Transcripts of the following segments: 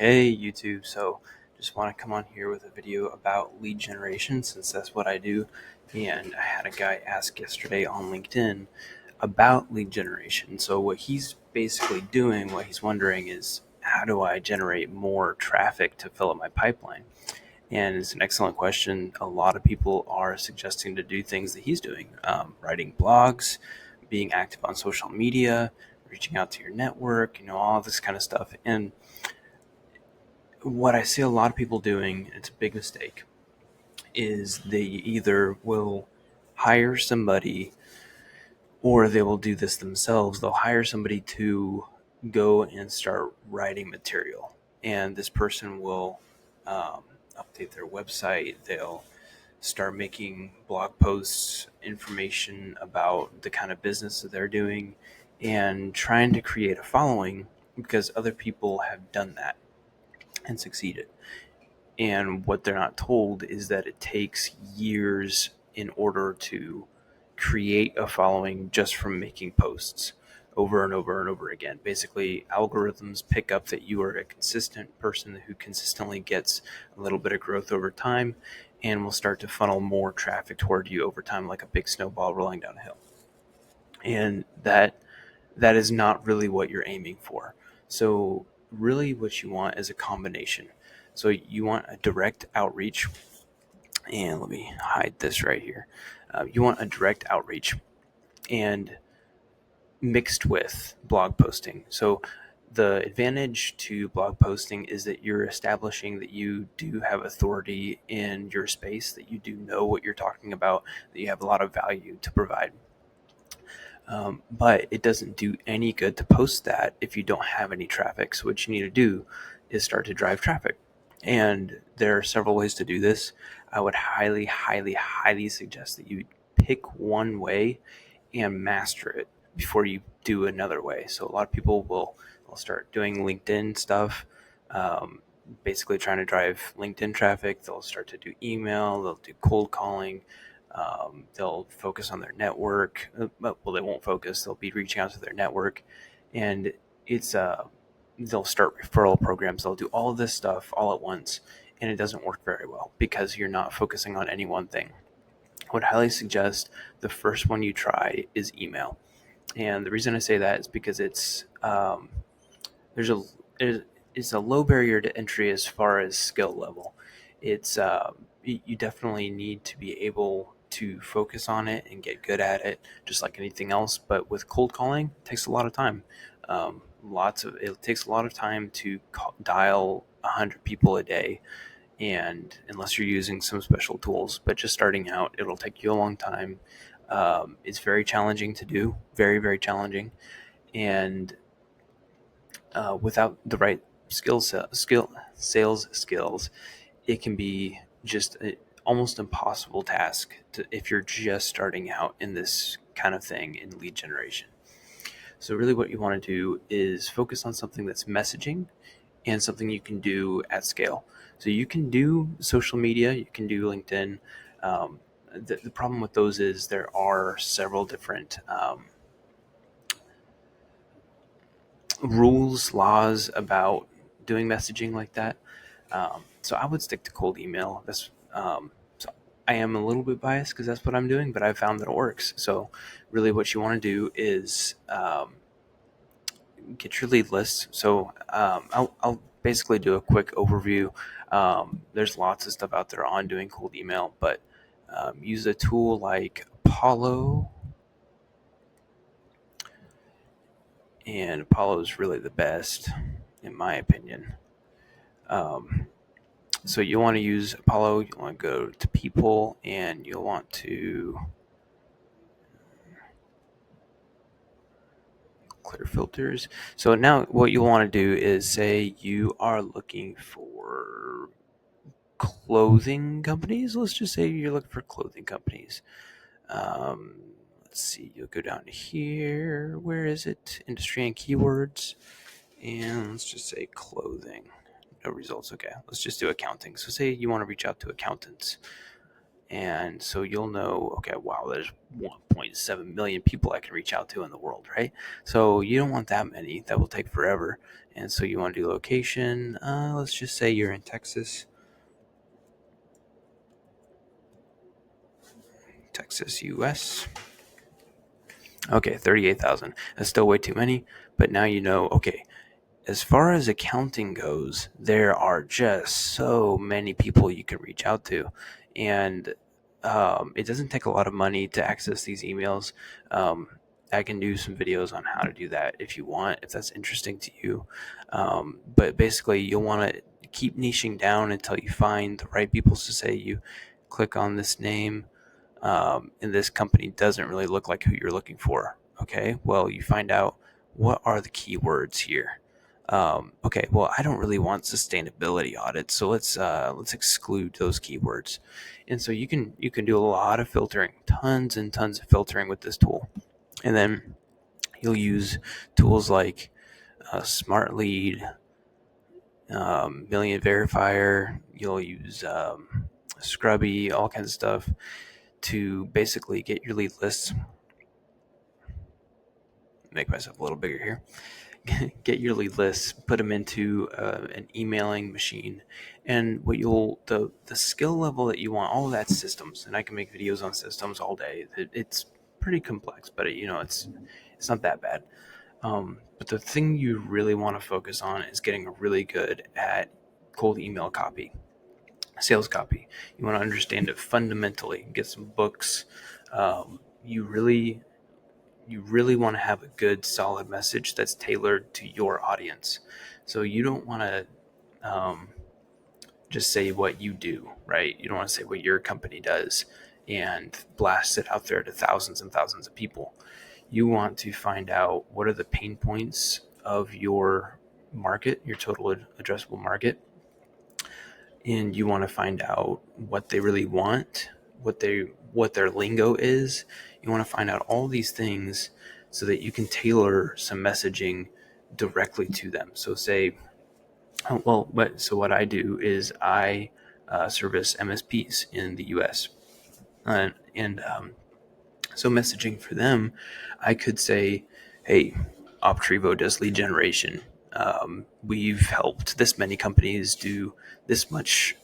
Hey YouTube, so just want to come on here with a video about lead generation since that's what I do. And I had a guy ask yesterday on LinkedIn about lead generation. So what he's basically doing, what he's wondering is, how do I generate more traffic to fill up my pipeline? And it's an excellent question. A lot of people are suggesting to do things that he's doing, writing blogs, being active on social media, reaching out to your network, all this kind of stuff. And what I see a lot of people doing, it's a big mistake, is they either will hire somebody or they will do this themselves. They'll hire somebody to go and start writing material. And this person will update their website. They'll start making blog posts, information about the kind of business that they're doing, and trying to create a following because other people have done that and succeeded. And what they're not told is that it takes years in order to create a following just from making posts over and over and over again. Basically, algorithms pick up that you are a consistent person who consistently gets a little bit of growth over time and will start to funnel more traffic toward you over time, like a big snowball rolling down a hill. And that is not really what you're aiming for. So really what you want is a combination. So you want a direct outreach, and let me hide this right here. You want a direct outreach and mixed with blog posting. So the advantage to blog posting is that you're establishing that you do have authority in your space, that you do know what you're talking about, that you have a lot of value to provide. But it doesn't do any good to post that if you don't have any traffic. So what you need to do is start to drive traffic. And there are several ways to do this. I would highly, highly, highly suggest that you pick one way and master it before you do another way. So a lot of people will start doing LinkedIn stuff, basically trying to drive LinkedIn traffic. They'll start to do email, they'll do cold calling, they'll focus on their network. Well, they won't focus. They'll be reaching out to their network, and it's they'll start referral programs. They'll do all of this stuff all at once, and it doesn't work very well because you're not focusing on any one thing. I would highly suggest the first one you try is email, and the reason I say that is because there's a it's a low barrier to entry as far as skill level. It's you definitely need to be able to focus on it and get good at it, just like anything else. But with cold calling, it takes a lot of time. It takes a lot of time to dial 100 people a day, and unless you're using some special tools, but just starting out, it'll take you a long time. It's very challenging to do, very, very challenging, and without the right sales skills, it can be just an almost impossible task if you're just starting out in this kind of thing in lead generation. So really what you want to do is focus on something that's messaging and something you can do at scale. So you can do social media, you can do LinkedIn. The problem with those is there are several different rules, laws about doing messaging like that. So I would stick to cold email. So I am a little bit biased because that's what I'm doing, but I've found that it works. So really what you want to do is get your lead list. So I'll basically do a quick overview. There's lots of stuff out there on doing cold email, but use a tool like Apollo. And Apollo is really the best, in my opinion. So you want to use Apollo, you want to go to people, and you'll want to clear filters. So now what you want to do is say you are looking for clothing companies. Let's just say you're looking for clothing companies. Let's see, you'll go down to here. Where is it? Industry and keywords. And let's just say clothing. No results. Okay, let's just do accounting. So say you want to reach out to accountants, And so you'll know, okay, wow, there's 1.7 million people I can reach out to in the world, right? So you don't want that many. That will take forever. And so you want to do location. Let's just say you're in Texas, US. Okay, 38,000. That's still way too many. But now you know, okay, as far as accounting goes, there are just so many people you can reach out to. And it doesn't take a lot of money to access these emails. I can do some videos on how to do that if you want, if that's interesting to you. But basically, you'll want to keep niching down until you find the right people to say you click on this name. And this company doesn't really look like who you're looking for. Okay, well, you find out what are the keywords here. Okay, well, I don't really want sustainability audits, so let's exclude those keywords. And so you can do a lot of filtering, tons and tons of filtering with this tool, and then you'll use tools like Smart Lead, Million Verifier. You'll use Scrubby, all kinds of stuff to basically get your lead lists. Make myself a little bigger here. Get your lead lists, put them into an emailing machine, and what you'll the skill level that you want, all of that systems, and I can make videos on systems all day. It's pretty complex, but it's not that bad. But the thing you really want to focus on is getting really good at cold email copy, sales copy. You want to understand it fundamentally. Get some books. You really want to have a good, solid message that's tailored to your audience. So you don't want to just say what you do, right? You don't want to say what your company does and blast it out there to thousands and thousands of people. You want to find out what are the pain points of your market, your total addressable market, and you want to find out what they really want, what their lingo is. You want to find out all these things so that you can tailor some messaging directly to them. So say, what I do is I service MSPs in the U.S. And so messaging for them, I could say, hey, Optrivo does lead generation. We've helped this many companies do this much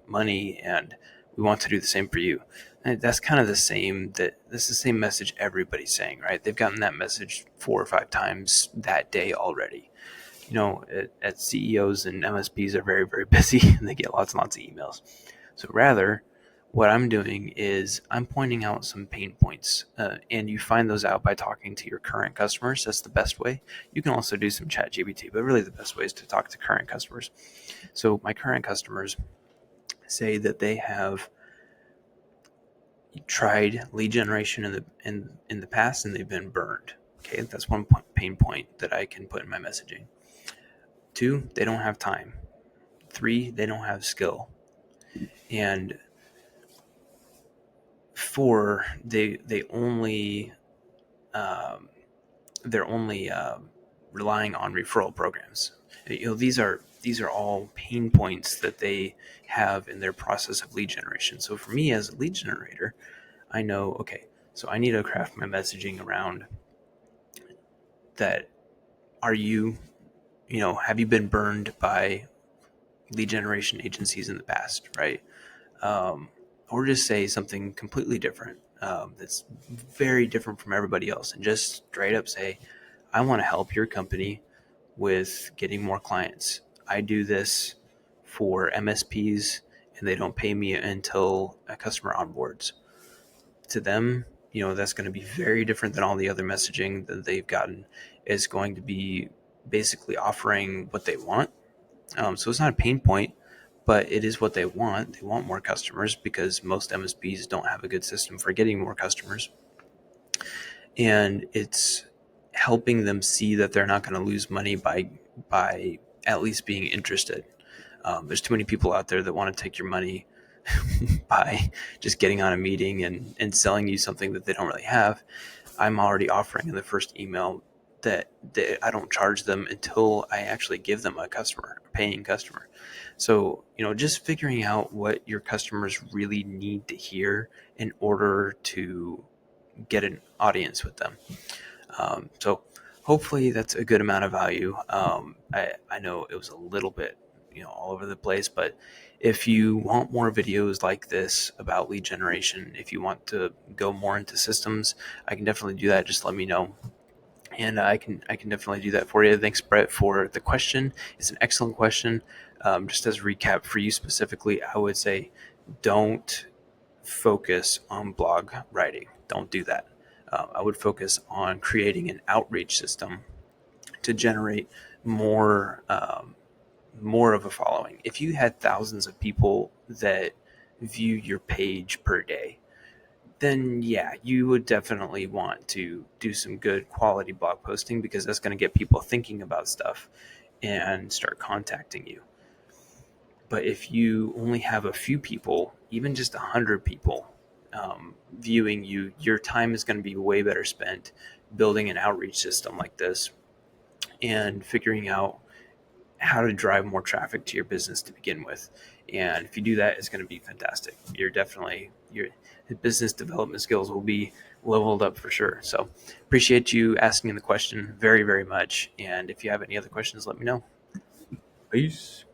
money, and we want to do the same for you. And that's kind of the same. That's the same message everybody's saying, right? They've gotten that message 4 or 5 times that day already. At CEOs and MSPs are very, very busy, and they get lots and lots of emails. So rather, what I'm doing is I'm pointing out some pain points, and you find those out by talking to your current customers. That's the best way. You can also do some ChatGPT, but really the best way is to talk to current customers. So my current customers say that they have tried lead generation in the past and they've been burned. Okay, that's one pain point that I can put in my messaging. 2, they don't have time. 3, they don't have skill. And 4, they're only relying on referral programs. These are all pain points that they have in their process of lead generation. So for me as a lead generator, I know, okay, so I need to craft my messaging around that. Have you been burned by lead generation agencies in the past, right? Or just say something completely different, that's very different from everybody else, and just straight up say, I want to help your company with getting more clients. I do this for MSPs, and they don't pay me until a customer onboards. To them, that's going to be very different than all the other messaging that they've gotten. It's going to be basically offering what they want. So it's not a pain point, but it is what they want. They want more customers because most MSPs don't have a good system for getting more customers. And it's helping them see that they're not going to lose money by at least being interested. There's too many people out there that want to take your money by just getting on a meeting and selling you something that they don't really have. I'm already offering in the first email that I don't charge them until I actually give them a paying customer. So, just figuring out what your customers really need to hear in order to get an audience with them. So hopefully that's a good amount of value. I know it was a little bit, all over the place, but if you want more videos like this about lead generation, if you want to go more into systems, I can definitely do that. Just let me know. And I can definitely do that for you. Thanks, Brett, for the question. It's an excellent question. Just as a recap for you specifically, I would say don't focus on blog writing. Don't do that. I would focus on creating an outreach system to generate more more of a following. If you had thousands of people that view your page per day, then yeah, you would definitely want to do some good quality blog posting, because that's going to get people thinking about stuff and start contacting you. But if you only have a few people, even just 100 people viewing you, your time is going to be way better spent building an outreach system like this and figuring out how to drive more traffic to your business to begin with. And if you do that, it's going to be fantastic. Your business development skills will be leveled up for sure. So appreciate you asking the question very, very much. And if you have any other questions, let me know. Peace.